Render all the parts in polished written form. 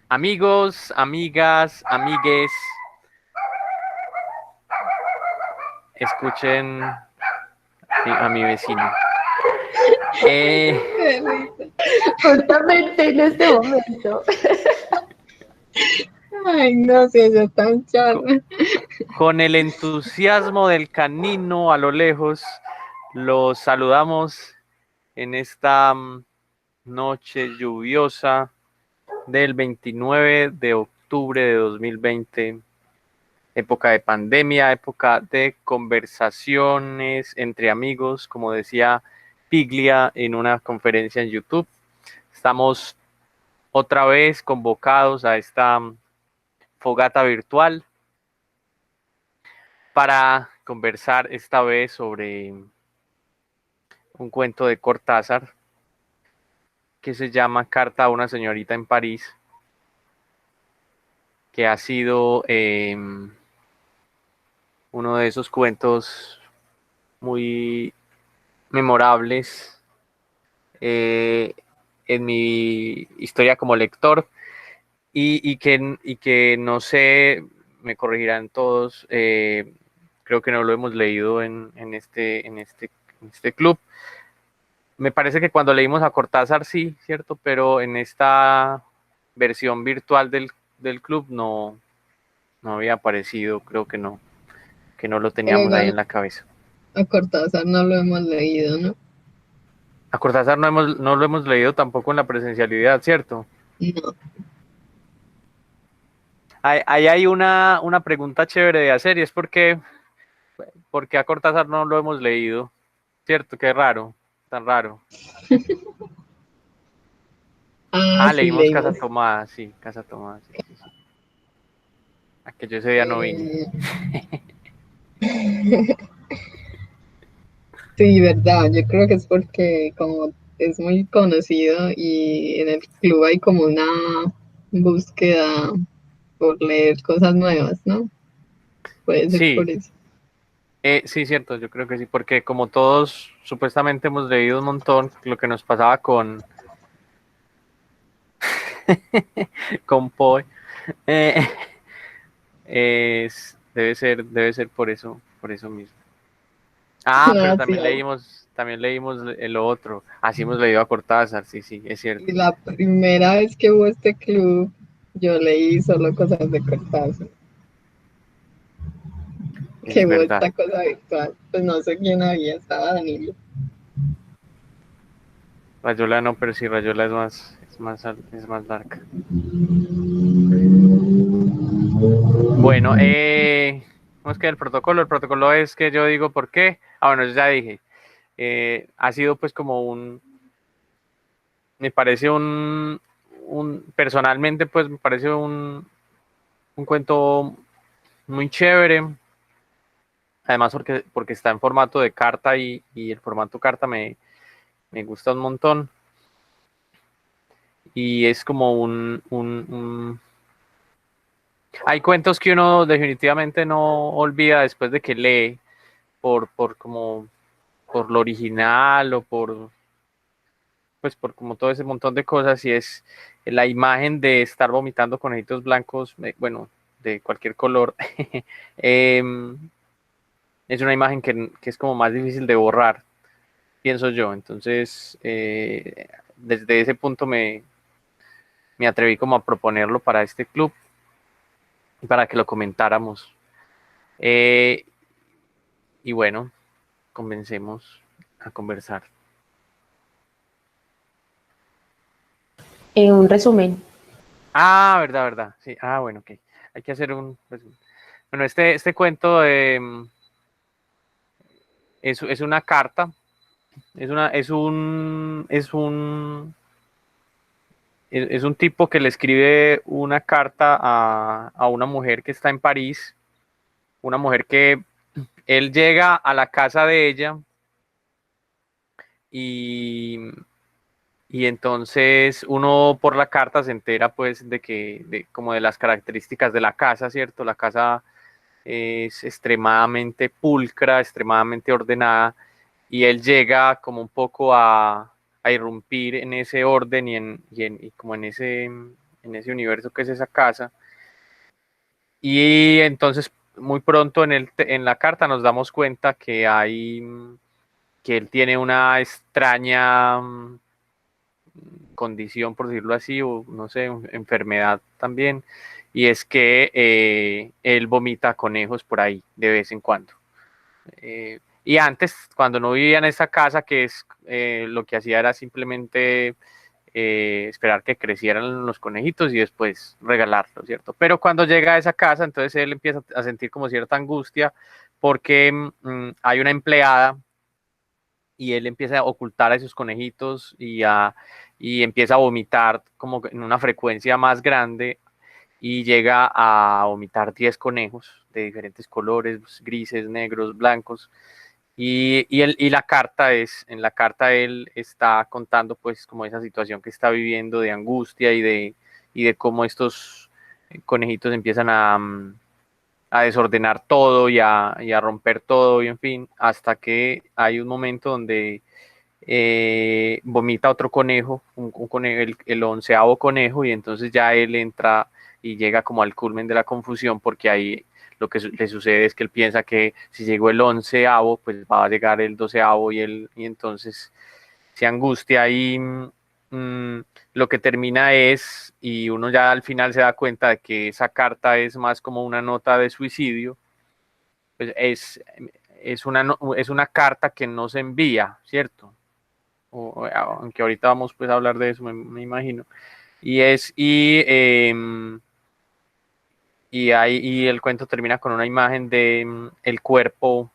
Amigos, amigas, amigues, escuchen a mi vecino. Eh, Qué risa. Justamente en este momento. Ay, no sé, eso tan co- charra. con el entusiasmo del canino a lo lejos, los saludamos en esta noche lluviosa del 29 de octubre de 2020, época de pandemia, época de conversaciones entre amigos, como decía Piglia en una conferencia en YouTube. Estamos otra vez convocados a esta fogata virtual para conversar esta vez sobre un cuento de Cortázar que se llama Carta a una señorita en París, que ha sido uno de esos cuentos muy memorables eh, en mi historia como lector y que no sé, me corregirán todos, creo que no lo hemos leído en este club. Me parece que cuando leímos a Cortázar sí, cierto, pero en esta versión virtual del club no había aparecido, creo que no lo Pero teníamos ahí igual en la cabeza. a Cortázar no lo hemos leído, ¿no? A Cortázar no lo hemos leído tampoco en la presencialidad, ¿cierto? No. Ahí hay una pregunta chévere de hacer y es porque a Cortázar no lo hemos leído, ¿cierto? Qué raro, tan raro. Ah, Ah, sí, leímos Casa leímos. Tomada, sí, Casa Tomada, sí, sí, sí. A que yo ese día no vine. Eh, sí, verdad. Yo creo que es porque como es muy conocido y en el club hay como una búsqueda por leer cosas nuevas, ¿no? Puede ser Sí, por eso. sí, cierto, yo creo que sí, porque como todos supuestamente hemos leído un montón, lo que nos pasaba con Poe, eh, debe ser por eso mismo. Ah, pero Ah, sí, también leímos el otro. Así hemos leído a Cortázar, sí, sí, es y cierto. la primera vez que hubo este club, yo leí solo cosas de Cortázar. Que Es hubo verdad. esta cosa virtual. Pues no sé quién había, estaba Danilo. Rayola no, pero sí, Rayola es más larga. Bueno, ¿cómo es que el protocolo? El protocolo es que yo digo por qué. Ah, bueno, ya dije. Ha sido pues como me parece personalmente pues me parece un cuento muy chévere. Además porque está en formato de carta y el formato carta me gusta un montón. Y es como hay cuentos que uno definitivamente no olvida después de que lee por lo original o pues por como todo ese montón de cosas y es la imagen de estar vomitando conejitos blancos, bueno, de cualquier color, em, es una imagen que es como más difícil de borrar, pienso yo. Entonces, desde ese punto me atreví como a proponerlo para este club y para que lo comentáramos. Eh, y bueno, comencemos a conversar. Un resumen. Ah, verdad, verdad. Sí, bueno, ok. Hay que hacer un resumen. Bueno, este cuento es una carta, es un tipo que le escribe una carta a una mujer que está en París, una mujer que él llega a la casa de ella y, y entonces uno por la carta se entera pues como de las características de la casa, ¿cierto? La casa es extremadamente pulcra, extremadamente ordenada, y él llega como un poco a irrumpir en ese orden y como en en ese universo que es esa casa. Y entonces muy pronto en la carta nos damos cuenta que que él tiene una extraña condición, por decirlo así, o no sé, enfermedad también, y es que él vomita conejos por ahí de vez en cuando. Y antes, cuando no vivía en esa casa, que es lo que hacía era simplemente esperar que crecieran los conejitos y después regalarlos, ¿cierto? Pero cuando llega a esa casa, entonces él empieza a sentir como cierta angustia porque hay una empleada y él empieza a ocultar a esos conejitos y empieza a vomitar como en una frecuencia más grande y llega a vomitar 10 conejos de diferentes colores, grises, negros, blancos. Y la carta en la carta él está contando pues como esa situación que está viviendo de angustia y de cómo estos conejitos empiezan a desordenar todo y a romper todo y en fin, hasta que hay un momento donde vomita otro conejo, un conejo el 11º conejo, y entonces ya él entra y llega como al culmen de la confusión, porque ahí lo que le sucede es que él piensa que si llegó el 11º, pues va a llegar el 12º y entonces se angustia y lo que termina es, y uno ya al final se da cuenta de que esa carta es más como una nota de suicidio, pues es una carta que no se envía, ¿cierto? Aunque ahorita vamos pues a hablar de eso, me imagino. Y el cuento termina con una imagen de el cuerpo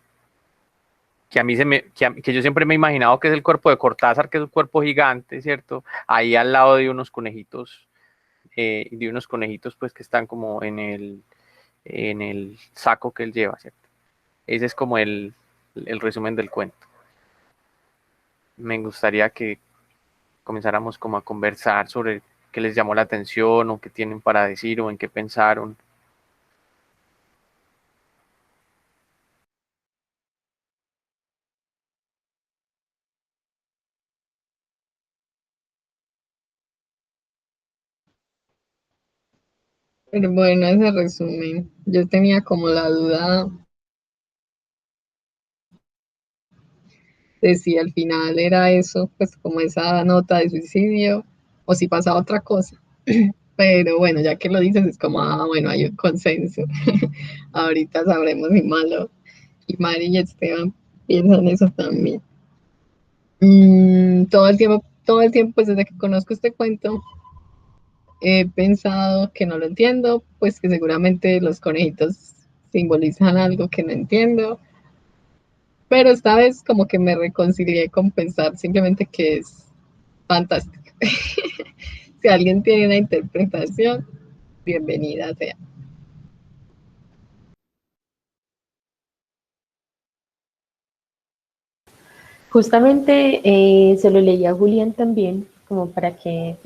que a mí que yo siempre me he imaginado que es el cuerpo de Cortázar, que es un cuerpo gigante, ¿cierto? Ahí al lado de unos conejitos pues que están como en el saco que él lleva, ¿cierto? Ese es como el resumen del cuento. Me gustaría que comenzáramos como a conversar sobre qué les llamó la atención o qué tienen para decir o en qué pensaron. Pero bueno, ese resumen. Yo tenía como la duda de si al final era eso, pues como esa nota de suicidio, o si pasaba otra cosa. Pero bueno, ya que lo dices, es como, ah, bueno, hay un consenso. Ahorita sabremos si Malo y Mari y Esteban piensan eso también. Todo el tiempo, pues desde que conozco este cuento, he pensado que no lo entiendo, pues que seguramente los conejitos simbolizan algo que no entiendo, pero esta vez como que me reconcilié con pensar simplemente que es fantástico. Si alguien tiene una interpretación, bienvenida sea. Justamente se lo leí a Julián también, como para que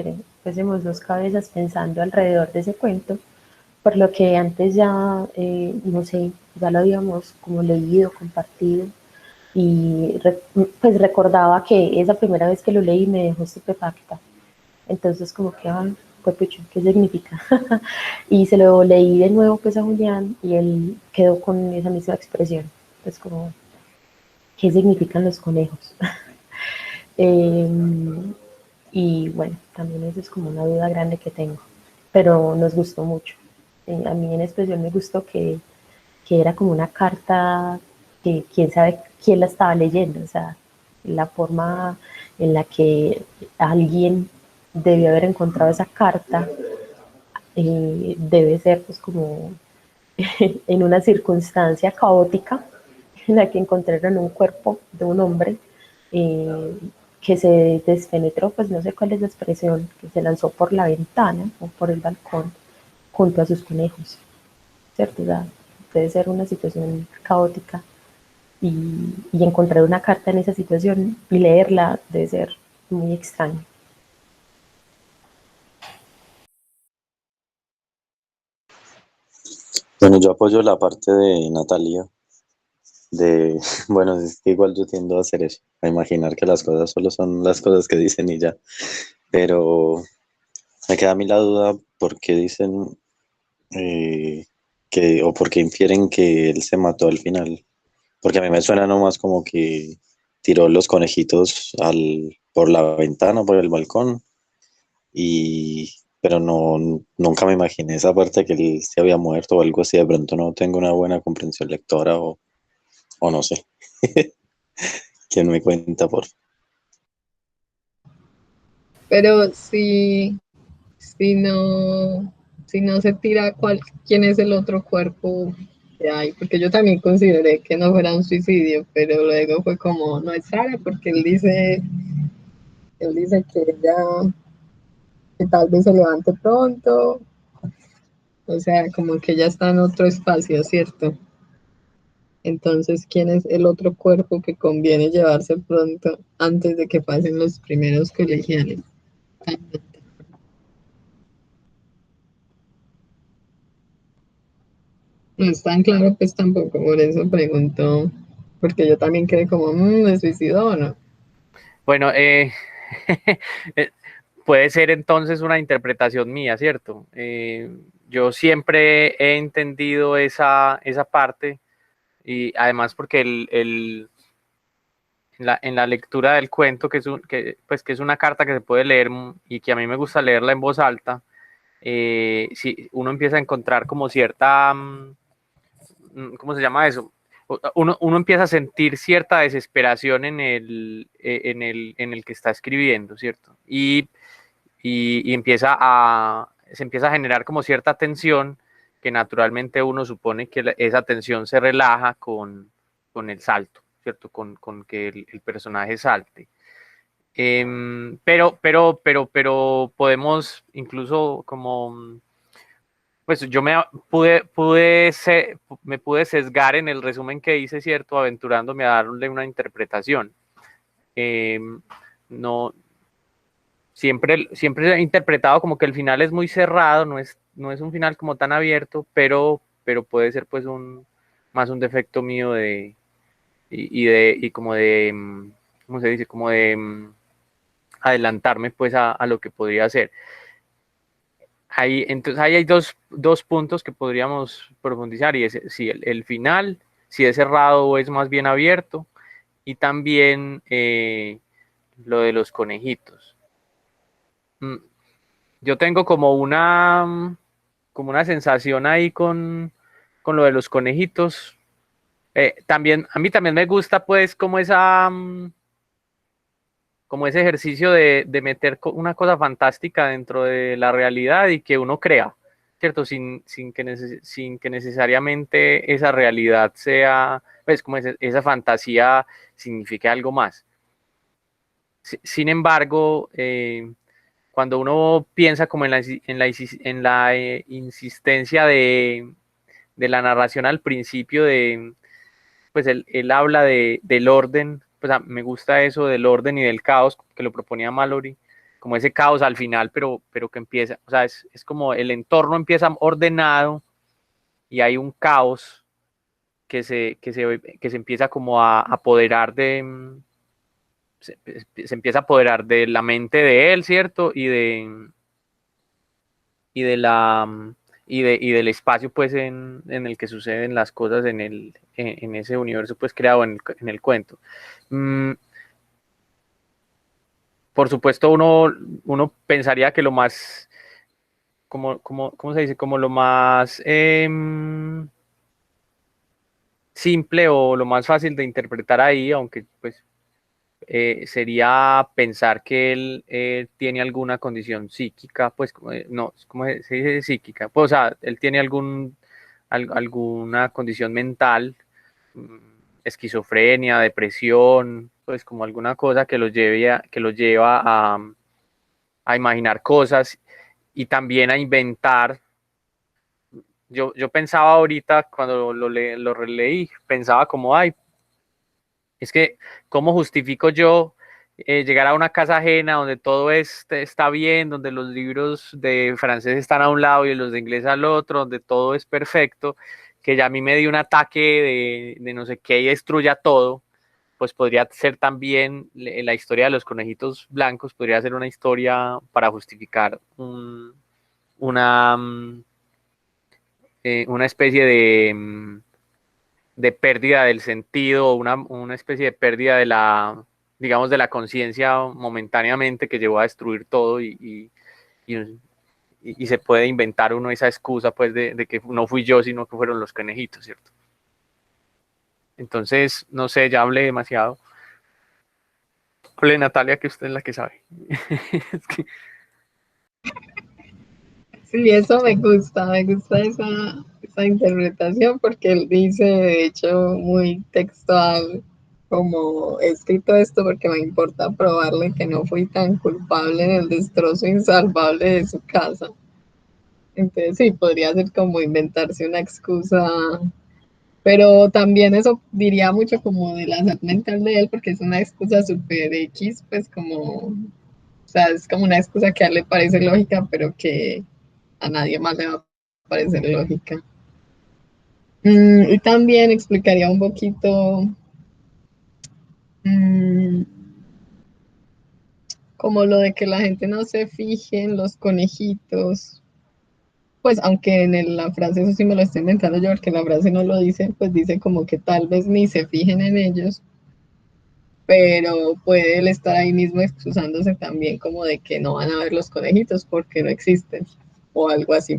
fuésemos dos cabezas pensando alrededor de ese cuento, por lo que antes ya, no sé, ya lo habíamos como leído, compartido, y pues recordaba que esa primera vez que lo leí me dejó estupefacta. Entonces como que, ay, pues pucho, ¿qué significa? Y se lo leí de nuevo pues a Julián y él quedó con esa misma expresión, pues como, ¿qué significan los conejos? Eh, y bueno, también eso es como una duda grande que tengo, pero nos gustó mucho. A mí en especial me gustó que era como una carta que quién sabe quién la estaba leyendo, o sea, la forma en la que alguien debió haber encontrado esa carta debe ser pues como en una circunstancia caótica en la que encontraron un cuerpo de un hombre eh, que se despenetró, pues no sé cuál es la expresión, que se lanzó por la ventana o por el balcón junto a sus conejos, ¿cierto? O sea, puede ser una situación caótica y encontrar una carta en esa situación y leerla debe ser muy extraño. Bueno, yo apoyo la parte de Natalia, de, bueno, es que igual yo tiendo a hacer eso, a imaginar que las cosas solo son las cosas que dicen y ya, pero Me queda a mí la duda por qué dicen o por qué infieren que él se mató al final. Porque a mí me suena nomás como que tiró los conejitos por la ventana, por el balcón, pero no, nunca me imaginé esa parte que él se había muerto o algo así. De pronto no tengo una buena comprensión lectora o no sé. ¿Quién me cuenta, por favor? Pero si no se tira quién es el otro cuerpo que hay, porque yo también consideré que no fuera un suicidio, pero luego fue como, no es Sara, porque él dice que ella, que tal vez se levante pronto, o sea, como que ella está en otro espacio, ¿cierto? Entonces, ¿quién es el otro cuerpo que conviene llevarse pronto antes de que pasen los primeros colegiales? No es tan claro, pues tampoco, por eso pregunto, porque yo también quedé como, ¿me suicidó o no? Bueno, eh, puede ser entonces una interpretación mía, ¿cierto? Yo siempre he entendido esa parte y además porque en la lectura del cuento, pues, que es una carta que se puede leer y que a mí me gusta leerla en voz alta, si uno empieza a encontrar como cierta, ¿cómo se llama eso? Uno empieza a sentir cierta desesperación en el que está escribiendo, ¿cierto? Y se empieza a generar como cierta tensión que naturalmente uno supone que esa tensión se relaja con el salto, ¿cierto? Con que el personaje salte. Pero podemos incluso como, pues yo me pude sesgar en el resumen que hice, ¿cierto? Aventurándome a darle una interpretación. Eh, no, siempre he interpretado como que el final es muy cerrado, no es un final como tan abierto, pero puede ser pues más un defecto mío y como de, ¿cómo se dice? Como de adelantarme pues a lo que podría ser. Entonces ahí hay dos puntos que podríamos profundizar y es si el final, si es cerrado o es más bien abierto y también lo de los conejitos. Mm, Yo tengo como una sensación ahí con lo de los conejitos. También, a mí también me gusta pues como ese ejercicio de meter una cosa fantástica dentro de la realidad y que uno crea, ¿cierto? Sin que necesariamente esa realidad sea, pues como esa fantasía signifique algo más. Sin embargo, cuando uno piensa como en la insistencia de la narración al principio pues él habla del orden, pues me gusta eso del orden y del caos que lo proponía Mallory, como ese caos al final, pero que empieza, o sea, es como el entorno empieza ordenado y hay un caos que se empieza como a apoderar se empieza a apoderar de la mente de él, ¿cierto? Y de la y del espacio pues en el que suceden las cosas en ese universo pues creado en el cuento. Mm, por supuesto uno pensaría que lo más ¿cómo se dice? Como lo más simple o lo más fácil de interpretar ahí, aunque pues sería pensar que él tiene alguna condición psíquica, pues no, ¿cómo se dice psíquica? Pues, o sea, él tiene alguna condición mental, mm, esquizofrenia, depresión, pues como alguna cosa que lo lleva a imaginar cosas y también a inventar. Yo pensaba ahorita, cuando lo releí, pensaba como, ay, es que, ¿cómo justifico yo llegar a una casa ajena donde todo está bien, donde los libros de francés están a un lado y los de inglés al otro, donde todo es perfecto, que ya a mí me dio un ataque de no sé qué y destruya todo? Pues podría ser también la historia de los conejitos blancos, podría ser una historia para justificar una, una especie de pérdida del sentido, una especie de pérdida de la, digamos, de la conciencia momentáneamente que llevó a destruir todo y se puede inventar uno esa excusa pues de que no fui yo, sino que fueron los conejitos, ¿cierto? Entonces, no sé, ya hablé demasiado. Hable Natalia, que usted es la que sabe. Es que, Sí, eso me gusta esa interpretación porque él dice, de hecho, muy textual, como he escrito esto porque me importa probarle que no fui tan culpable en el destrozo insalvable de su casa. Entonces sí, podría ser como inventarse una excusa, pero también eso diría mucho como de la salud mental de él porque es una excusa súper X, pues como, o sea, es como una excusa que a él le parece lógica, pero que a nadie más le va a parecer lógica. Y también explicaría un poquito mm, como lo de que la gente no se fije en los conejitos. Pues aunque la frase, eso sí me lo estoy inventando yo, porque la frase no lo dice, pues dice como que tal vez ni se fijen en ellos, pero puede él estar ahí mismo excusándose también como de que no van a ver los conejitos porque no existen, o algo así.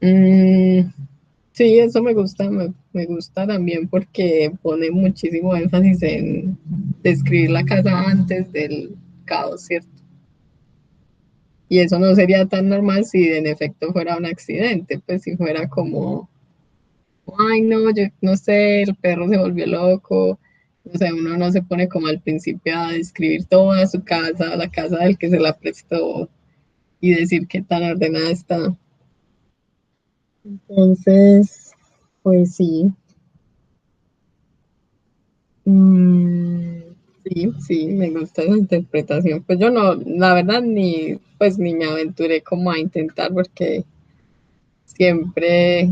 Mm, sí, eso me gusta también porque pone muchísimo énfasis en describir la casa antes del caos, ¿cierto? Y eso no sería tan normal si en efecto fuera un accidente, pues si fuera como, ay no, yo no sé, el perro se volvió loco, o sea, uno no se pone como al principio a describir toda su casa, la casa del que se la prestó y decir qué tan ordenada está. Entonces, pues sí. Mm, sí, sí, me gusta esa interpretación. Pues yo no, la verdad, ni me aventuré como a intentar porque siempre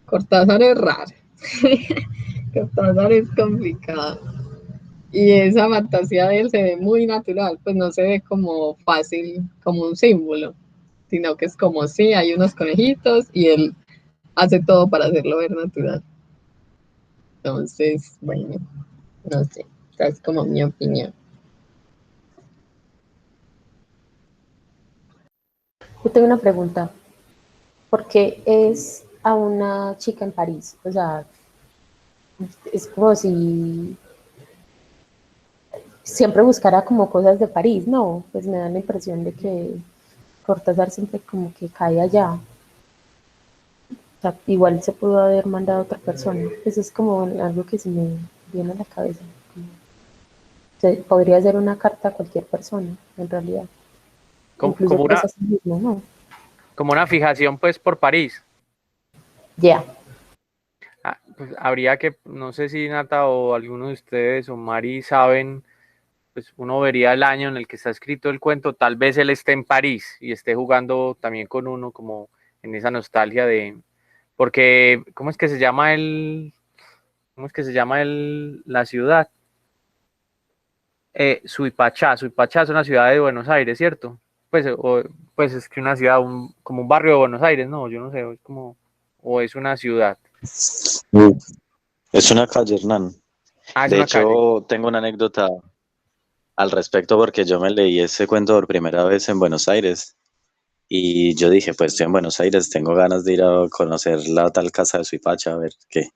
Cortázar es raro. Cortázar es complicado. Y esa fantasía de él se ve muy natural, pues no se ve como fácil, como un símbolo, sino que es como sí, hay unos conejitos y él hace todo para hacerlo ver natural. Entonces, bueno, no sé, esa es como mi opinión. Yo tengo una pregunta. ¿Por qué es a una chica en París? O sea, es como si siempre buscara como cosas de París, ¿no? Pues me da la impresión de que Cortázar siempre como que cae allá. O sea, igual se pudo haber mandado a otra persona. Eso es como algo que se me viene a la cabeza. Podría ser una carta a cualquier persona, en realidad. Incluso como pues una, a sí mismo, ¿no? como una fijación pues por París. Ya. Yeah. Ah, pues habría que, no sé si Nata o alguno de ustedes o Mari saben, pues uno vería el año en el que está escrito el cuento, tal vez él esté en París y esté jugando también con uno como en esa nostalgia de, porque, ¿cómo es que se llama cómo es que se llama la ciudad? Suipacha es una ciudad de Buenos Aires, ¿cierto? Pues, pues es que una ciudad, como un barrio de Buenos Aires, no, yo no sé, es como, o es una ciudad. Mm. Es una calle, Hernán. Ah, es De una calle. hecho, tengo una anécdota al respecto porque yo me leí ese cuento por primera vez en Buenos Aires y yo dije, pues estoy en Buenos Aires, tengo ganas de ir a conocer la tal casa de Suipacha, a ver qué.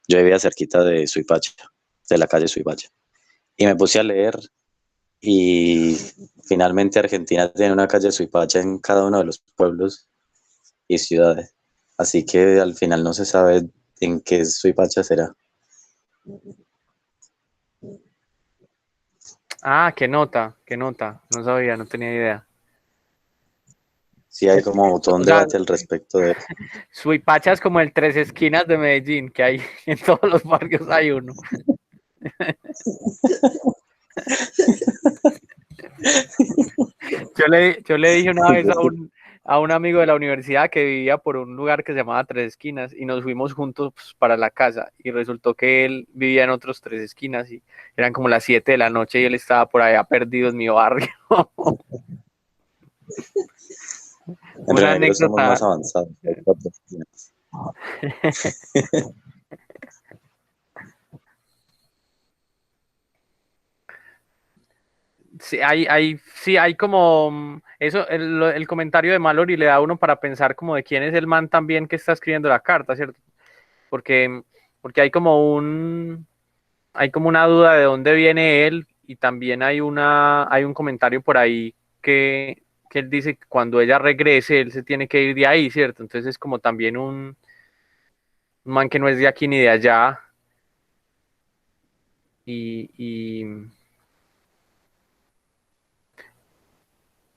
Yo vivía cerquita de Suipacha, de la calle Suipacha. Y me puse a leer y finalmente Argentina tiene una calle Suipacha en cada uno de los pueblos y ciudades. Así que al final no se sabe en qué Suipacha será. Ah, qué nota, no sabía, no tenía idea. Sí hay como todo un O sea, debate al respecto de eso. Suipacha es como el tres esquinas de Medellín, que hay en todos los barrios hay uno. Yo le dije una vez a un amigo de la universidad que vivía por un lugar que se llamaba Tres Esquinas y nos fuimos juntos pues, para la casa y resultó que él vivía en otros Tres Esquinas y eran como las 7 de la noche y él estaba por allá perdido en mi barrio. Entre una negros somos anécdota. más avanzados. Hay 4 esquinas. Sí, hay como eso, el comentario de Mallory le da a uno para pensar como de quién es el man también que está escribiendo la carta, ¿cierto? Porque, porque hay como una duda de dónde viene él y también hay un comentario por ahí que él dice que cuando ella regrese él se tiene que ir de ahí, ¿cierto? Entonces es como también un man que no es de aquí ni de allá y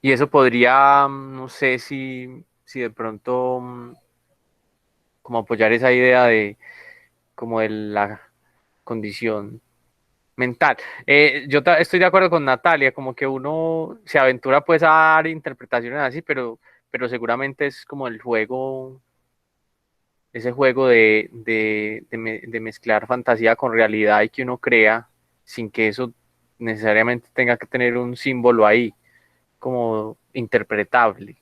y eso podría, no sé si de pronto como apoyar esa idea de como de la condición mental. Estoy de acuerdo con Natalia, como que uno se aventura pues a dar interpretaciones así, pero seguramente es como el juego, ese juego de mezclar fantasía con realidad y que uno crea sin que eso necesariamente tenga que tener un símbolo ahí como interpretable.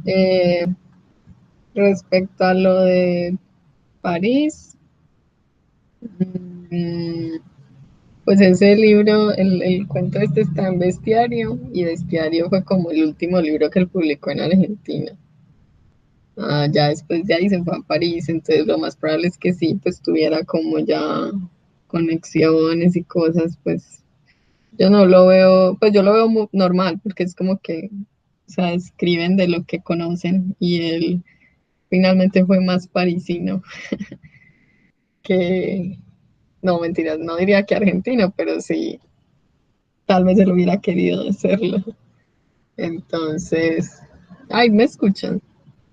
Eh, Respecto a lo de París, mm, pues ese libro, el cuento este está en Bestiario y Bestiario fue como el último libro que él publicó en Argentina. Ya después de ahí se fue a París, entonces lo más probable es que sí, pues tuviera como ya conexiones y cosas, pues yo no lo veo, pues yo lo veo muy normal, porque es como que, o sea, escriben de lo que conocen y él finalmente fue más parisino que, no, mentiras, no diría que argentino, pero sí, tal vez él hubiera querido hacerlo. Entonces, ay, me escuchan,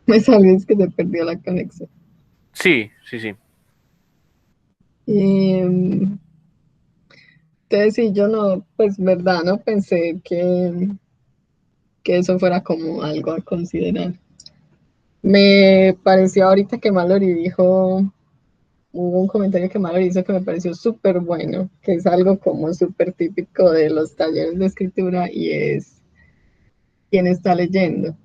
me salió es que se perdió la conexión. Sí, sí, sí. Y, entonces, sí, yo no, pues verdad, no pensé que eso fuera como algo a considerar. Me pareció ahorita que Mallory dijo, hubo un comentario que Mallory hizo que me pareció súper bueno, que es algo como súper típico de los talleres de escritura y es quién está leyendo.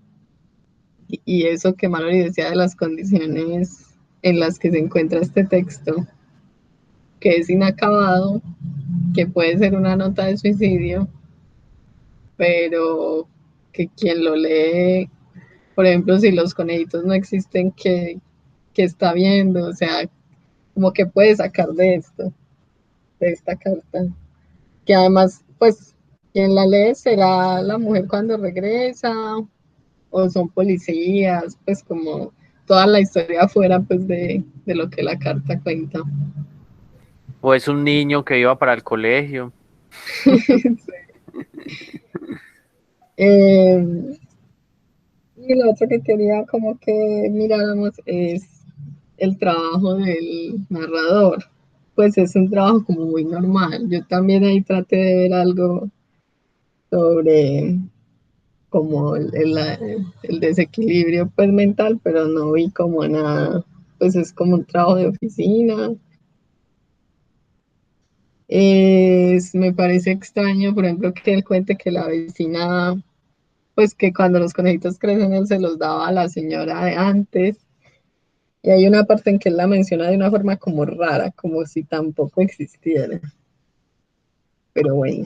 Y eso que Mallory decía de las condiciones en las que se encuentra este texto, que es inacabado, que puede ser una nota de suicidio, pero que quien lo lee, por ejemplo, si los conejitos no existen, que está viendo, o sea, como que puede sacar de esto, de esta carta, que además, pues, quien la lee será la mujer cuando regresa, o son policías, pues como toda la historia afuera, pues, de lo que la carta cuenta. O es un niño que iba para el colegio. eh, y lo otro que quería como que miráramos es el trabajo del narrador. Pues es un trabajo como muy normal. Yo también ahí traté de ver algo sobre como el desequilibrio pues mental, pero no vi como nada, pues es como un trabajo de oficina. Me parece extraño, por ejemplo, que él cuente que la vecina, pues que cuando los conejitos crecen, él se los daba a la señora de antes. Y hay una parte en que él la menciona de una forma como rara, como si tampoco existiera. Pero bueno,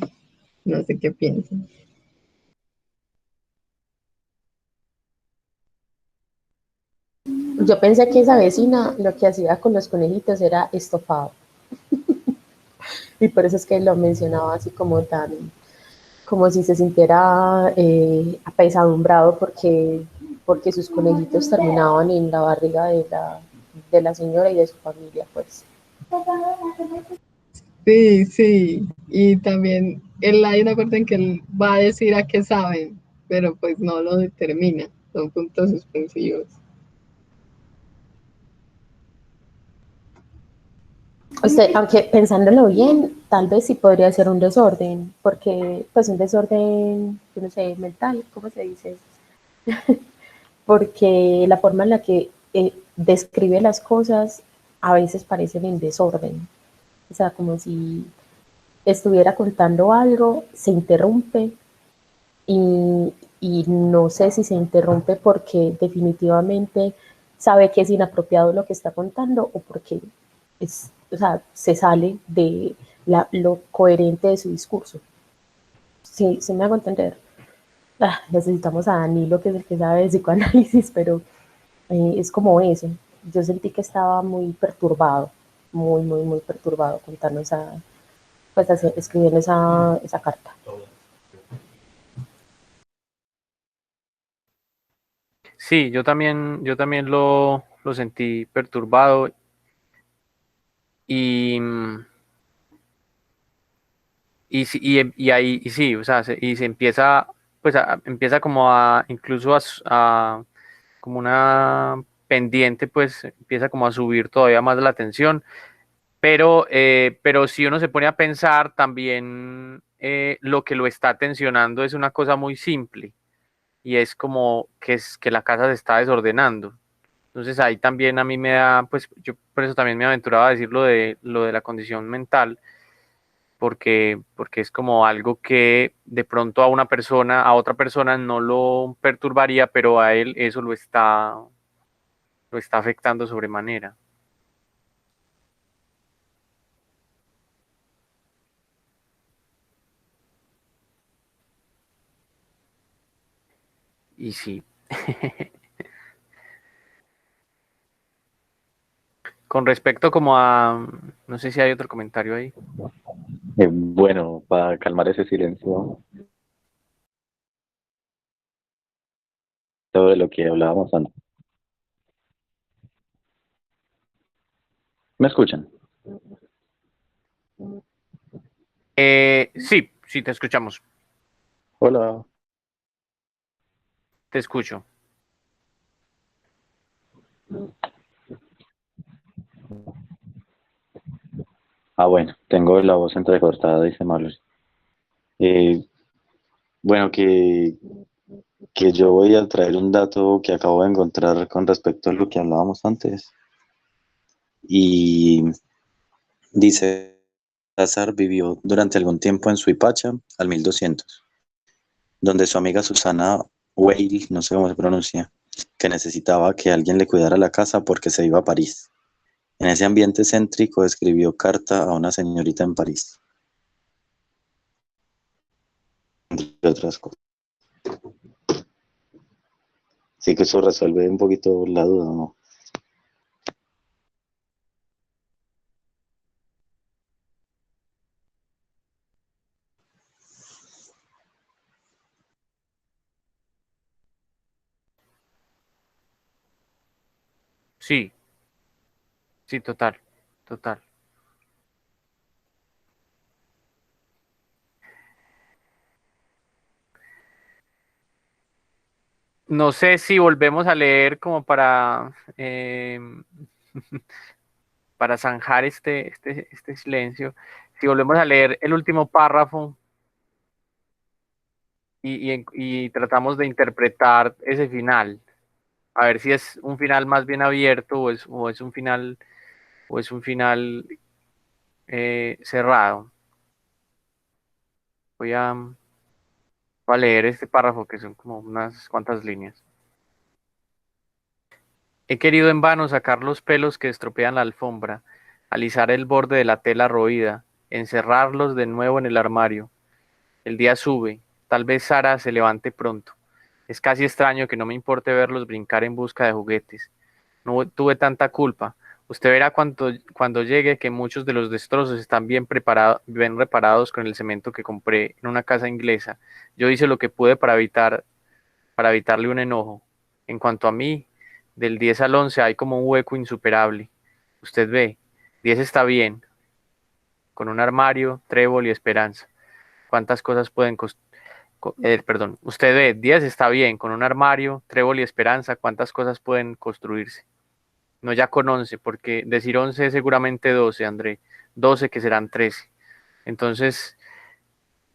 no sé qué piensan. Yo pensé que esa vecina lo que hacía con los conejitos era estofado. Y por eso es que lo mencionaba así como tan, como si se sintiera apesadumbrado porque sus conejitos terminaban en la barriga de la señora y de su familia, pues. Sí, sí. Y también él hay una parte en que él va a decir a qué saben, pero pues no lo determina. Son puntos suspensivos. Usted, aunque pensándolo bien, tal vez sí podría ser un desorden, porque pues un desorden, yo no sé, mental, ¿cómo se dice? porque la forma en la que describe las cosas a veces parecen en desorden. O sea, como si estuviera contando algo, se interrumpe y, y no sé si se interrumpe porque definitivamente sabe que es inapropiado lo que está contando o porque o sea, se sale de lo coherente de su discurso. Sí, sí me hago entender. Necesitamos a Danilo, que es el que sabe de psicoanálisis, pero es como eso. Yo sentí que estaba muy perturbado, muy, muy, muy perturbado contando pues escribiendo esa carta. Sí, yo también lo sentí perturbado y, y ahí, y sí, o sea, y se empieza, pues empieza como a, incluso como una pendiente, pues empieza como a subir todavía más la tensión, pero si uno se pone a pensar, también lo que lo está tensionando es una cosa muy simple, y es como es que la casa se está desordenando. Entonces ahí también a mí me da, pues yo por eso también me aventuraba a decir lo de la condición mental, porque es como algo que de pronto a una persona, a otra persona no lo perturbaría, pero a él eso lo está afectando sobremanera. Y sí. Con respecto como a, no sé si hay otro comentario ahí. Bueno, para calmar ese silencio sobre lo que hablábamos antes. ¿Me escuchan? Sí, sí, te escuchamos, Hola. te escucho. Ah, bueno, tengo la voz entrecortada, dice Marley. Eh, bueno, que yo voy a traer un dato que acabo de encontrar con respecto a lo que hablábamos antes. Y dice, César vivió durante algún tiempo en Suipacha, al 1200, donde su amiga Susana Weil, no sé cómo se pronuncia, que necesitaba que alguien le cuidara la casa porque se iba a París. En ese ambiente céntrico escribió carta a una señorita en París, entre otras cosas. Sí que eso resuelve un poquito la duda, ¿no? Sí, sí, total, total. No sé si volvemos a leer como para zanjar este silencio. Si volvemos a leer el último párrafo y tratamos de interpretar ese final, a ver si es un final más bien abierto o es un final, o es un final cerrado. Voy a leer este párrafo que son como unas cuantas líneas. He querido en vano sacar los pelos que estropean la alfombra, alisar el borde de la tela roída, encerrarlos de nuevo en el armario. El día sube, tal vez Sara se levante pronto. Es casi extraño que no me importe verlos brincar en busca de juguetes. No tuve tanta culpa. Usted verá cuando llegue que muchos de los destrozos están bien reparados con el cemento que compré en una casa inglesa. Yo hice lo que pude para evitarle un enojo. En cuanto a mí, del 10 al 11 hay como un hueco insuperable. Usted ve, 10 está bien, con un armario, trébol y esperanza. ¿Cuántas cosas pueden perdón, usted ve, 10 está bien, con un armario, trébol y esperanza, ¿cuántas cosas pueden construirse? No ya con 11, porque decir 11 es seguramente 12, André. 12 que serán 13. Entonces,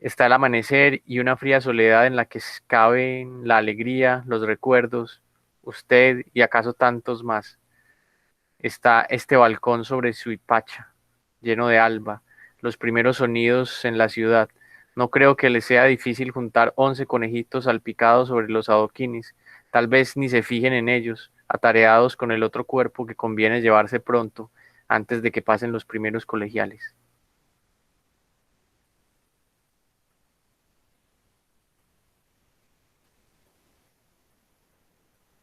Está el amanecer y una fría soledad en la que caben la alegría, los recuerdos, usted y acaso tantos más. Está este balcón sobre Suipacha, lleno de alba, los primeros sonidos en la ciudad. No creo que le sea difícil juntar 11 conejitos salpicados sobre los adoquines. Tal vez ni se fijen en ellos, atareados con el otro cuerpo que conviene llevarse pronto, antes de que pasen los primeros colegiales.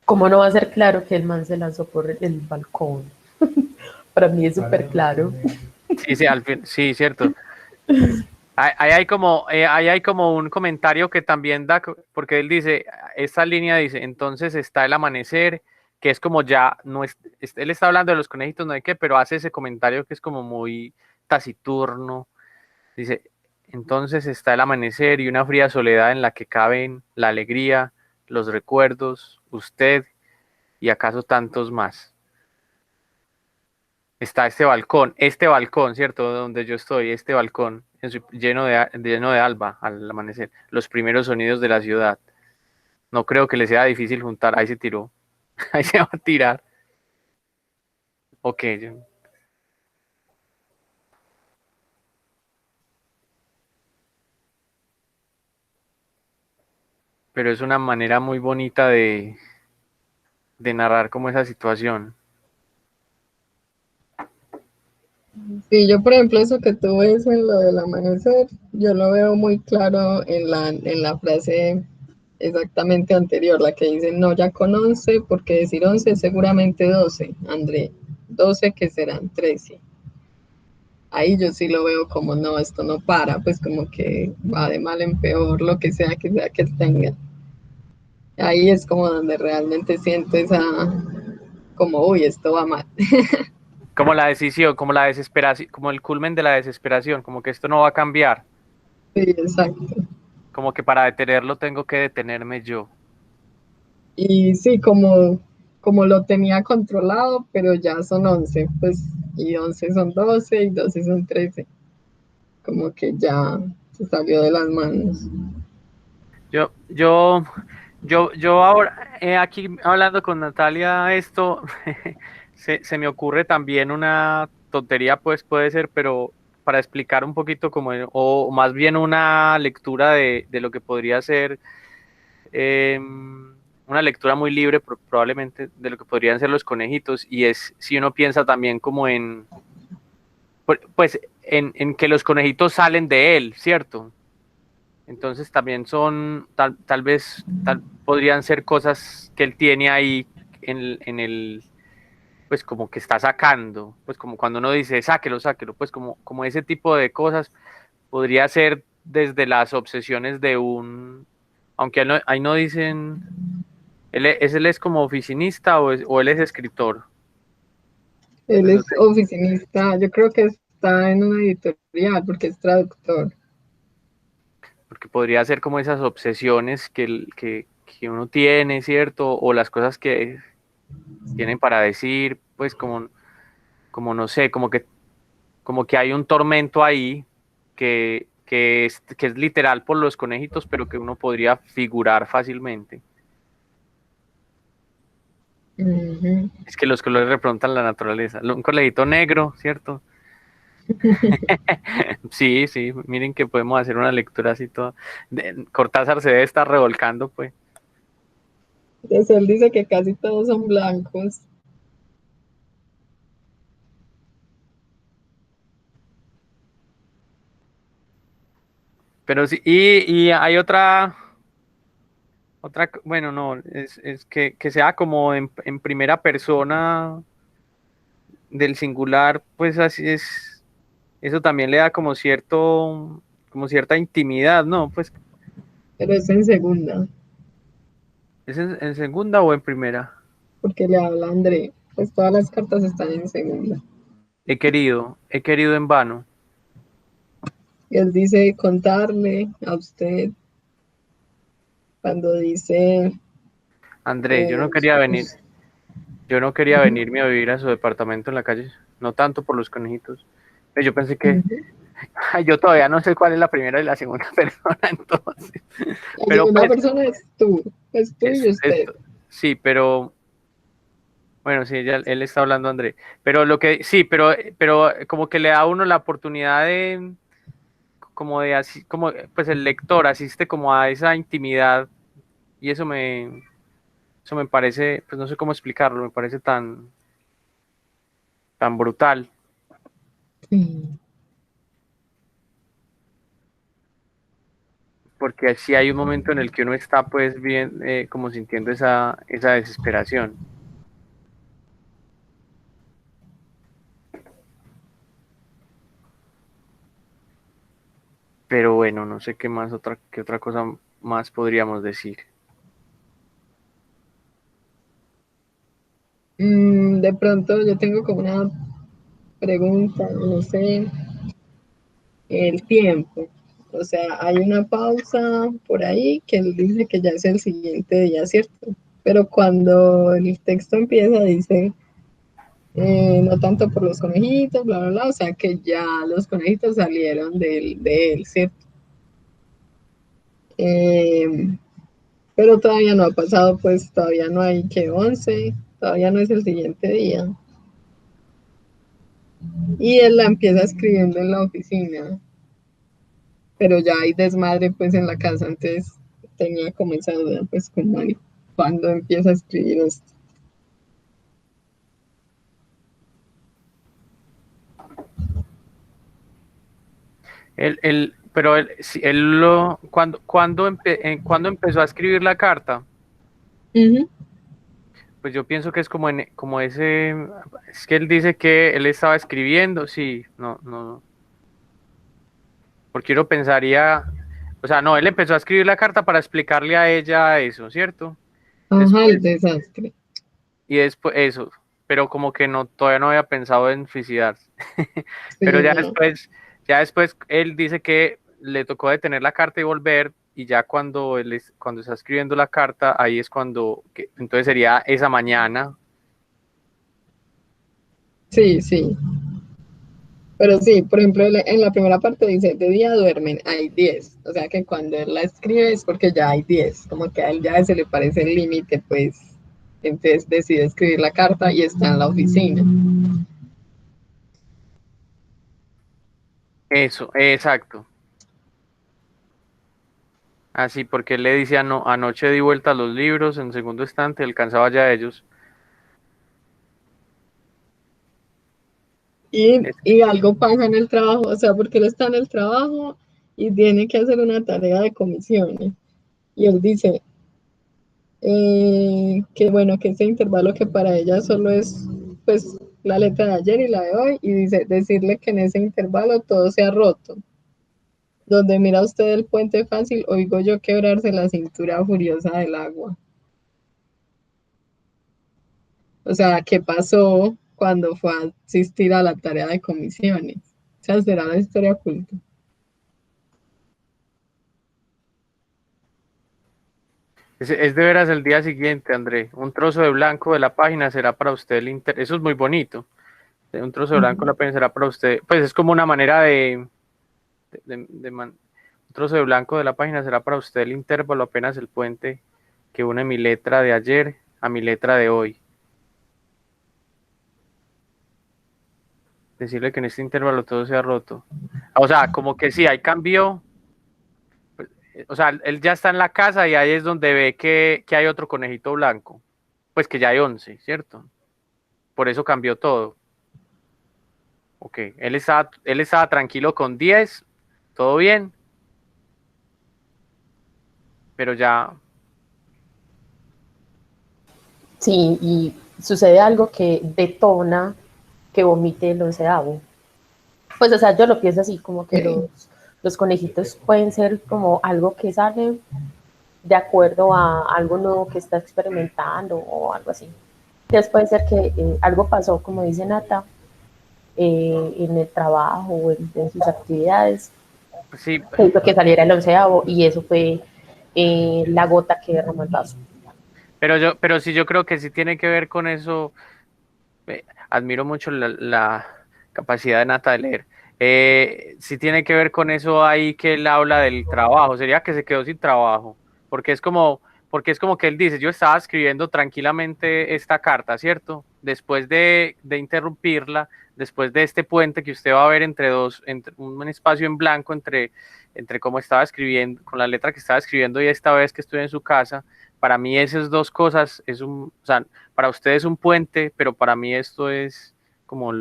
¿Cómo no va a ser claro que el man se lanzó por el balcón? Para mí es súper claro. Sí, sí, al fin, sí, cierto. Ahí hay como un comentario que también da, porque él dice, esta línea dice, entonces está el amanecer, que es como ya, no es, él está hablando de los conejitos, no hay qué, pero hace ese comentario que es como muy taciturno. Dice, entonces está el amanecer y una fría soledad en la que caben la alegría, los recuerdos, usted y acaso tantos más. Está este balcón, ¿cierto? Donde yo estoy, este balcón lleno de alba al amanecer, los primeros sonidos de la ciudad. No creo que le sea difícil juntar, ahí se tiró, ahí se va a tirar. Ok, pero es una manera muy bonita de narrar como esa situación. Sí, yo por ejemplo eso que tú ves en lo del amanecer, yo lo veo muy claro en la frase exactamente anterior, la que dice, no, ya con 11, porque decir 11 es seguramente 12, André, 12 que serán 13. Ahí yo sí lo veo como, no, esto no para, pues como que va de mal en peor, lo que sea que tenga. Ahí es como donde realmente siento esa, como, uy, esto va mal. Como la decisión, como la desesperación, como el culmen de la desesperación, como que esto no va a cambiar, Sí, exacto. como que para detenerlo tengo que detenerme yo. Y sí, como lo tenía controlado, pero ya son 11 pues, y 11 son 12 y 12 son 13 como que ya se salió de las manos. Yo, yo, yo ahora, aquí hablando con Natalia, esto se me ocurre también una tontería, pues puede ser, pero para explicar un poquito como, o más bien una lectura de lo que podría ser, una lectura muy libre probablemente de lo que podrían ser los conejitos, y es si uno piensa también como pues, en que los conejitos salen de él, ¿cierto? Entonces también son, tal vez, podrían ser cosas que él tiene ahí en el, pues como que está sacando, pues como cuando uno dice, sáquelo, sáquelo, pues como ese tipo de cosas podría ser desde las obsesiones de un, aunque ahí no dicen, él es como oficinista o él es escritor. Él Pues no es sé, oficinista, yo creo que está en una editorial porque es traductor. porque podría ser como esas obsesiones que uno tiene, ¿cierto? O las cosas que tienen para decir, pues como no sé, como que hay un tormento ahí que es literal por los conejitos, pero que uno podría figurar fácilmente. Ujú. Es que los colores representan la naturaleza. Un conejito negro, ¿cierto? Sí, sí, miren que podemos hacer una lectura así toda. Cortázar se debe estar revolcando, pues. Entonces él dice que casi todos son blancos. Pero sí, y hay otra, bueno, no, es que sea como en primera persona del singular, pues así es, eso también le da como cierta intimidad, ¿no? Pues, Pero es en segunda, ¿es en segunda o en primera? porque le habla a André. Pues todas las cartas están en segunda. He querido en vano. Y él dice contarle a usted cuando dice, Andrés, eh, us- yo no quería ujú, venirme a vivir a su departamento en la calle, no tanto por los conejitos. Yo pensé que ujú. Ay, yo todavía no sé cuál es la primera y la segunda persona, entonces. La Pero segunda pues, persona es tú y usted. sí, pero bueno, sí, él está hablando André. Pero lo que, sí, pero como que le da a uno la oportunidad de, como de así, como, pues el lector asiste como a esa intimidad y eso me parece, pues no sé cómo explicarlo, me parece tan brutal. Sí. Porque sí hay un momento en el que uno está pues bien, como sintiendo esa desesperación. Pero bueno, no sé qué otra cosa más podríamos decir. De pronto yo tengo como una pregunta, no sé, el tiempo. O sea, hay una pausa por ahí que él dice que ya es el siguiente día, ¿cierto? Pero cuando el texto empieza dice, no tanto por los conejitos, bla, bla, bla, o sea que ya los conejitos salieron de él, ¿cierto? Eh, pero todavía no ha pasado, pues todavía no hay que 11, todavía no es el siguiente día. Y él la empieza escribiendo en la oficina, pero ya hay desmadre pues en la casa, entonces tenía como esa duda, pues como cuando empieza a escribir esto. Pero sí, él lo, cuando empezó a escribir la carta, Ujú. pues yo pienso que es como ese, es que él dice que él estaba escribiendo, sí, no, porque uno pensaría, o sea, no, él empezó a escribir la carta para explicarle a ella eso, ¿cierto? Ajá, el Después, desastre. y después eso, pero como que no, todavía no había pensado en suicidarse. Pero Sí, no. ya después él dice que le tocó detener la carta y volver, y ya cuando está escribiendo la carta, ahí es entonces sería esa mañana. Sí, sí. Pero sí, por ejemplo, en la primera parte dice, de día duermen, hay 10. O sea que cuando él la escribe es porque ya hay 10. Como que a él ya se le parece el límite, pues entonces decide escribir la carta y está en la oficina. Eso, exacto. Así, porque él le dice, anoche di vuelta a los libros en segundo estante, alcanzaba ya ellos. Y algo pasa en el trabajo, o sea, porque él está en el trabajo y tiene que hacer una tarea de comisiones. Y él dice que bueno, que ese intervalo que para ella solo es pues la letra de ayer y la de hoy, y dice decirle que en ese intervalo todo se ha roto. Donde mira usted el puente fácil, oigo yo quebrarse la cintura furiosa del agua. O sea, ¿qué pasó cuando fue a asistir a la tarea de comisiones? O sea, será la historia oculta. Es de veras el día siguiente, André. Un trozo de blanco de la página será para usted Eso es muy bonito. Un trozo de blanco de la página será para usted. Pues es como una manera un trozo de blanco de la página será para usted el intervalo, apenas el puente que une mi letra de ayer a mi letra de hoy. Decirle que en este intervalo todo se ha roto. O sea, como que sí, hay cambio. O sea, él ya está en la casa y ahí es donde ve que hay otro conejito blanco. Pues que ya hay 11, ¿cierto? Por eso cambió todo. Ok, él estaba tranquilo con 10, todo bien, pero ya, Sí, y sucede algo que detona que vomite el onceavo. Pues, o sea, yo lo pienso así, como que Sí, los conejitos pueden ser como algo que sale de acuerdo a algo nuevo que está experimentando o algo así. Entonces puede ser que algo pasó, como dice Nata, en el trabajo o en sus actividades, sí, que hizo que saliera el onceavo y eso fue la gota que derramó el vaso. pero sí yo creo que sí tiene que ver con eso. Admiro mucho la capacidad de Nata de leer. Si tiene que ver con eso ahí que él habla del trabajo, sería que se quedó sin trabajo, porque es como que él dice, yo estaba escribiendo tranquilamente esta carta, ¿cierto? Después de interrumpirla, después de este puente que usted va a ver entre un espacio en blanco entre cómo estaba escribiendo, con la letra que estaba escribiendo y esta vez que estoy en su casa, para mí esas dos cosas o sea, para usted es un puente, pero para mí esto es como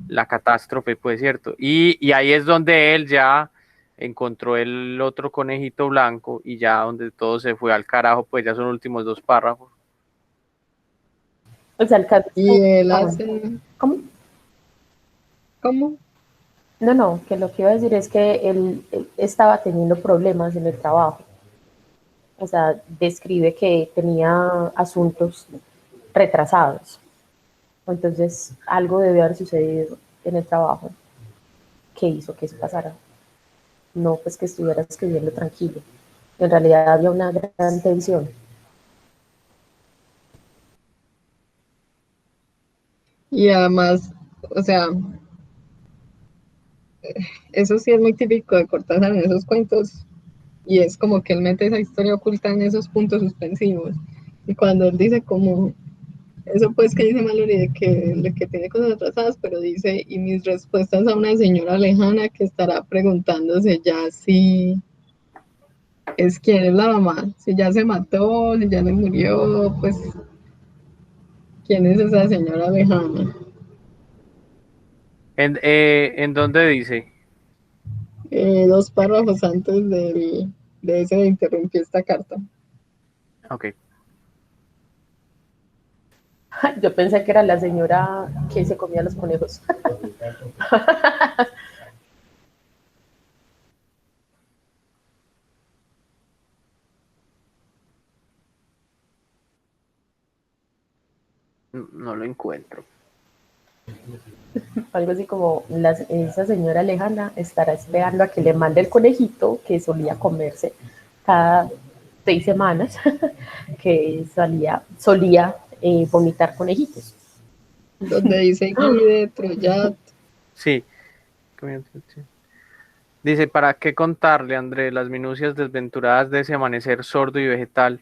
la catástrofe, pues cierto. Y ahí es donde él ya encontró el otro conejito blanco y ya donde todo se fue al carajo, pues ya son los últimos dos párrafos. O sea, el caso es Y que, él bueno, hace, ¿cómo? ¿cómo? No, no, que lo que iba a decir es que él estaba teniendo problemas en el trabajo. O sea, describe que tenía asuntos retrasados. Entonces, algo debió haber sucedido en el trabajo que hizo que eso pasara. No, pues que estuviera escribiendo tranquilo. En realidad había una gran tensión. Y además, o sea, eso sí es muy típico de Cortázar en esos cuentos, y es como que él mete esa historia oculta en esos puntos suspensivos. Y cuando él dice como, eso pues que dice Mallory de que tiene cosas atrasadas, pero dice, y mis respuestas a una señora lejana que estará preguntándose ya si es quién es la mamá, si ya se mató, si ya se murió, pues quién es esa señora lejana. ¿En dónde dice? Dos párrafos antes de ese de interrumpir esta carta. Ok. Yo pensé que era la señora que se comía los conejos. No lo encuentro. Algo así como esa señora lejana estará esperando a que le mande el conejito que solía comerse cada 6 semanas, que solía vomitar conejitos. Donde dice Guide, Troyat. Sí. Dice, ¿para qué contarle, André, las minucias desventuradas de ese amanecer sordo y vegetal,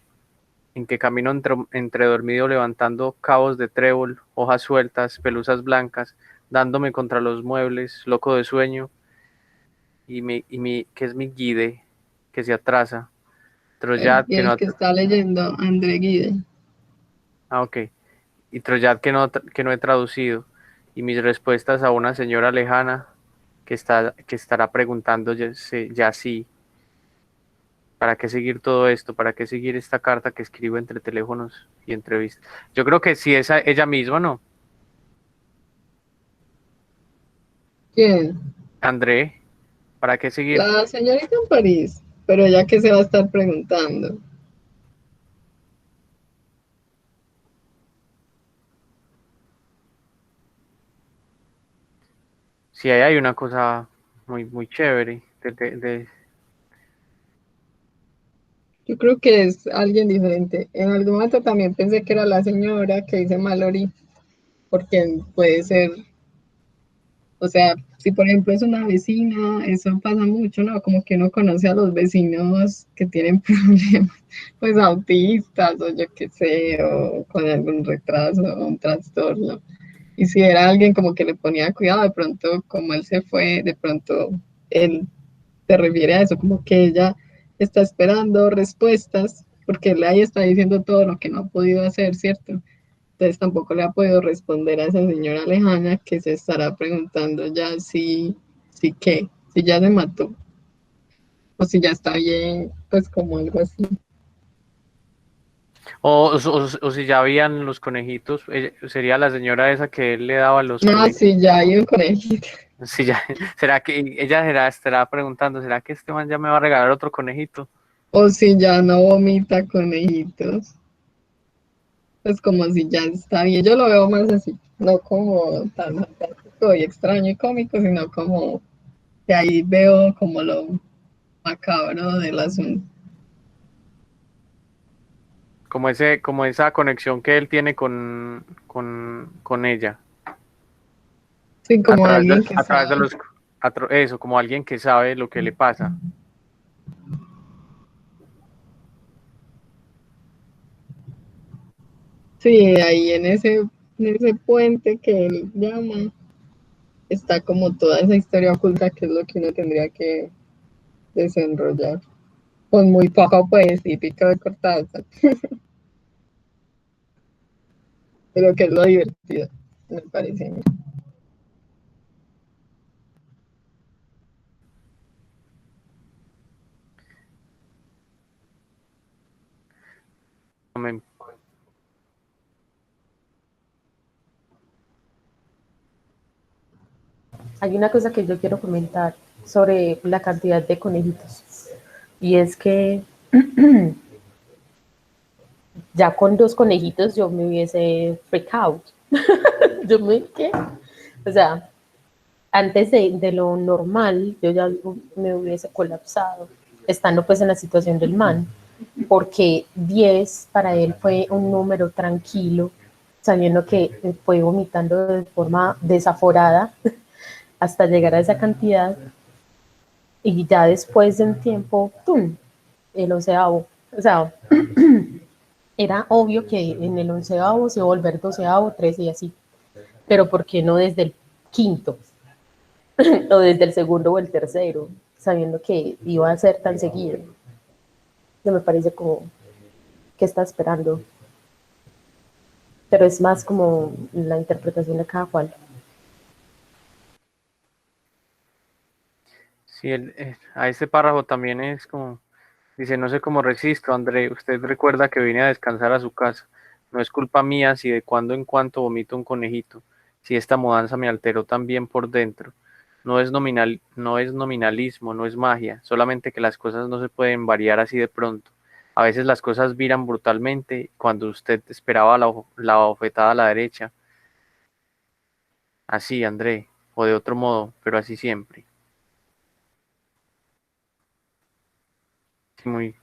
en que camino entre dormido levantando cabos de trébol, hojas sueltas, pelusas blancas, dándome contra los muebles, loco de sueño, que es mi guide, que se atrasa, Troyat Y que no, el que está leyendo, André Guide. ok, y Troyat que no he traducido, y mis respuestas a una señora lejana que estará preguntando ya sí. ¿Para qué seguir todo esto? ¿Para qué seguir esta carta que escribo entre teléfonos y entrevistas? Yo creo que sí es ella misma, ¿no? ¿Quién? André, ¿para qué seguir? La señorita en París. Pero ya que se va a estar preguntando. Si ahí hay una cosa muy chévere. Yo creo que es alguien diferente. En algún momento también pensé que era la señora que dice Mallory, porque puede ser, o sea, si por ejemplo es una vecina, eso pasa mucho, ¿no? Como que uno conoce a los vecinos que tienen problemas, pues autistas o yo qué sé, o con algún retraso o un trastorno. Y si era alguien como que le ponía cuidado, de pronto, como él se fue, de pronto él se refiere a eso, como que ella está esperando respuestas, porque él ahí está diciendo todo lo que no ha podido hacer, ¿cierto? Entonces tampoco le ha podido responder a esa señora lejana que se estará preguntando ya si qué, si ya se mató, o si ya está bien, pues como algo así. O si ya habían los conejitos, sería la señora esa que él le daba los No, conejitos. si ya hay un conejito, Si ya, ¿será que ella estará preguntando, ¿será que este man ya me va a regalar otro conejito? o si ya no vomita conejitos. Pues como si ya está bien, yo lo veo más así, no como tan fantástico y extraño y cómico, sino como que ahí veo como lo macabro del asunto. Como esa conexión que él tiene con ella. Sí, como alguien que a través de sabe. eso, como alguien que sabe lo que le pasa. Sí, ahí en ese puente que él llama, está como toda esa historia oculta que es lo que uno tendría que desenrollar. Con muy poco, pues, típico de Cortázar, pero que es lo divertido, me parece a mí. Me- Hay una cosa que yo quiero comentar sobre la cantidad de conejitos. Y es que ya con 2 conejitos yo me hubiese freak out. Yo me, ¿qué? O sea, antes de lo normal, yo ya me hubiese colapsado, estando pues en la situación del man, porque 10 para él fue un número tranquilo, sabiendo que fue vomitando de forma desaforada hasta llegar a esa cantidad, y ya después de un tiempo, ¡tum!, el 11º. O sea, era obvio que en el 11º se iba a volver 12º, 13 y así, pero ¿por qué no desde el quinto? O desde el segundo o el tercero, sabiendo que iba a ser tan seguido. No me parece como que está esperando, pero es más como la interpretación de cada cual. Sí, a este párrafo también es como, dice, no sé cómo resisto, André, usted recuerda que vine a descansar a su casa. No es culpa mía si de cuando en cuando vomito un conejito, si esta mudanza me alteró también por dentro. No es nominalismo, no es magia, solamente que las cosas no se pueden variar así de pronto. A veces las cosas viran brutalmente cuando usted esperaba la bofetada a la derecha. Así, André, o de otro modo, pero así siempre. Sí, muy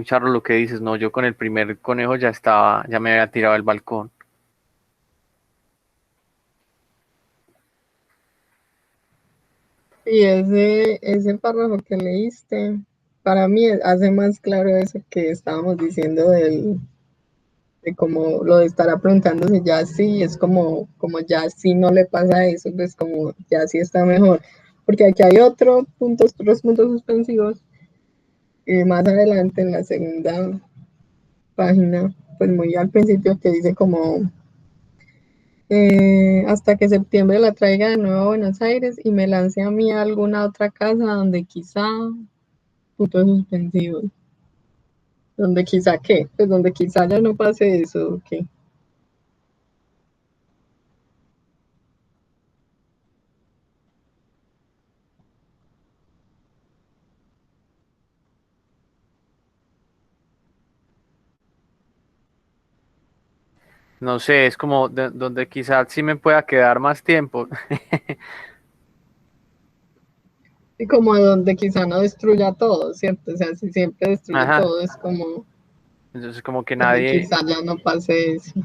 charro lo que dices, no, yo con el primer conejo ya me había tirado al balcón. Y ese párrafo que leíste, para mí hace más claro eso que estábamos diciendo de como lo de estar preguntándose ya sí, es como ya sí no le pasa eso, pues como ya sí está mejor. Porque aquí hay otros puntos suspensivos, más adelante en la segunda página, pues muy al principio que dice como hasta que septiembre la traiga de nuevo a Buenos Aires y me lance a mí a alguna otra casa donde quizá, puntos suspensivos, donde quizá qué, pues donde quizá ya no pase eso, ¿qué? No sé, es como donde quizás sí me pueda quedar más tiempo. Y como donde quizá no destruya todo, ¿cierto? O sea, si siempre destruye Ajá. todo, es como Entonces como que donde nadie, quizá ya no pase eso.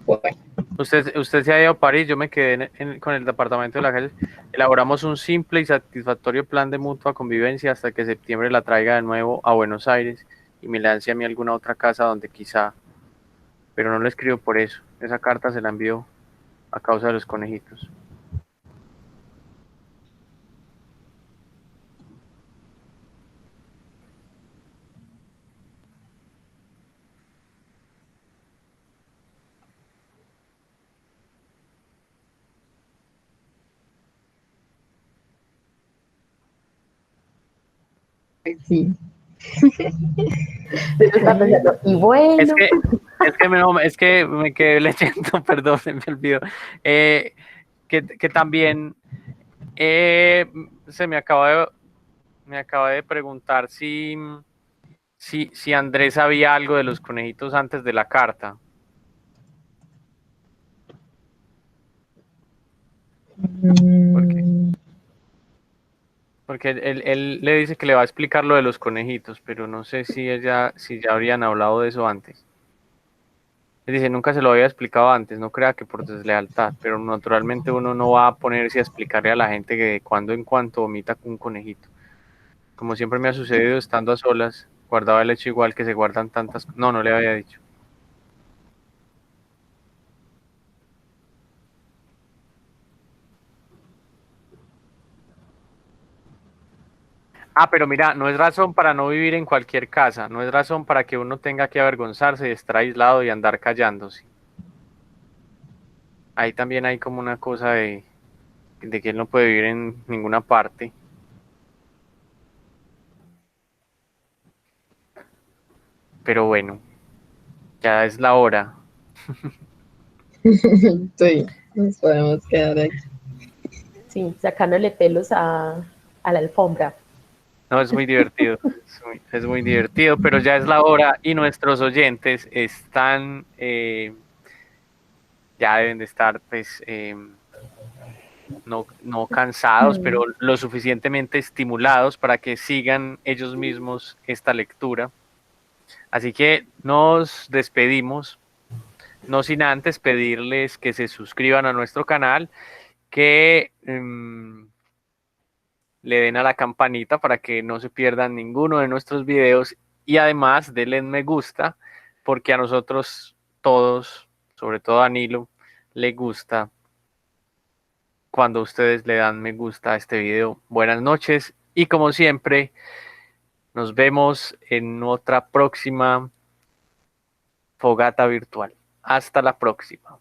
Bueno, usted se ha ido a París, yo me quedé con el departamento de la calle. Elaboramos un simple y satisfactorio plan de mutua convivencia hasta que septiembre la traiga de nuevo a Buenos Aires y me lance a mí a alguna otra casa donde quizá, pero no le escribo por eso. Esa carta se la envió a causa de los conejitos. pues sí. Yo estaba pensando, y Es bueno, que, es que me quedé leyendo, perdón, se me olvidó. Eh, que también se me acaba de preguntar si Andrés sabía algo de los conejitos antes de la carta. Porque, Mm, Porque él le dice que le va a explicar lo de los conejitos, pero no sé si ya habrían hablado de eso antes. Él dice, nunca se lo había explicado antes, no crea que por deslealtad, pero naturalmente uno no va a ponerse a explicarle a la gente que de cuando en cuando vomita un conejito. Como siempre me ha sucedido estando a solas, guardaba el hecho igual que se guardan tantas... No, no le había dicho. Ah, pero mira, no es razón para no vivir en cualquier casa, no es razón para que uno tenga que avergonzarse de estar aislado y andar callándose. Ahí también hay como una cosa de que él no puede vivir en ninguna parte. Pero bueno, ya es la hora. Sí, nos podemos quedar aquí. Sí, sacándole pelos a la alfombra. No, es muy divertido, es muy divertido, pero ya es la hora y nuestros oyentes están, ya deben de estar, pues, no cansados, pero lo suficientemente estimulados para que sigan ellos mismos esta lectura. Así que nos despedimos, no sin antes pedirles que se suscriban a nuestro canal, que le den a la campanita para que no se pierdan ninguno de nuestros videos y además denle me gusta porque a nosotros todos, sobre todo a Nilo, le gusta cuando ustedes le dan me gusta a este video. Buenas noches y como siempre nos vemos en otra próxima fogata virtual. Hasta la próxima.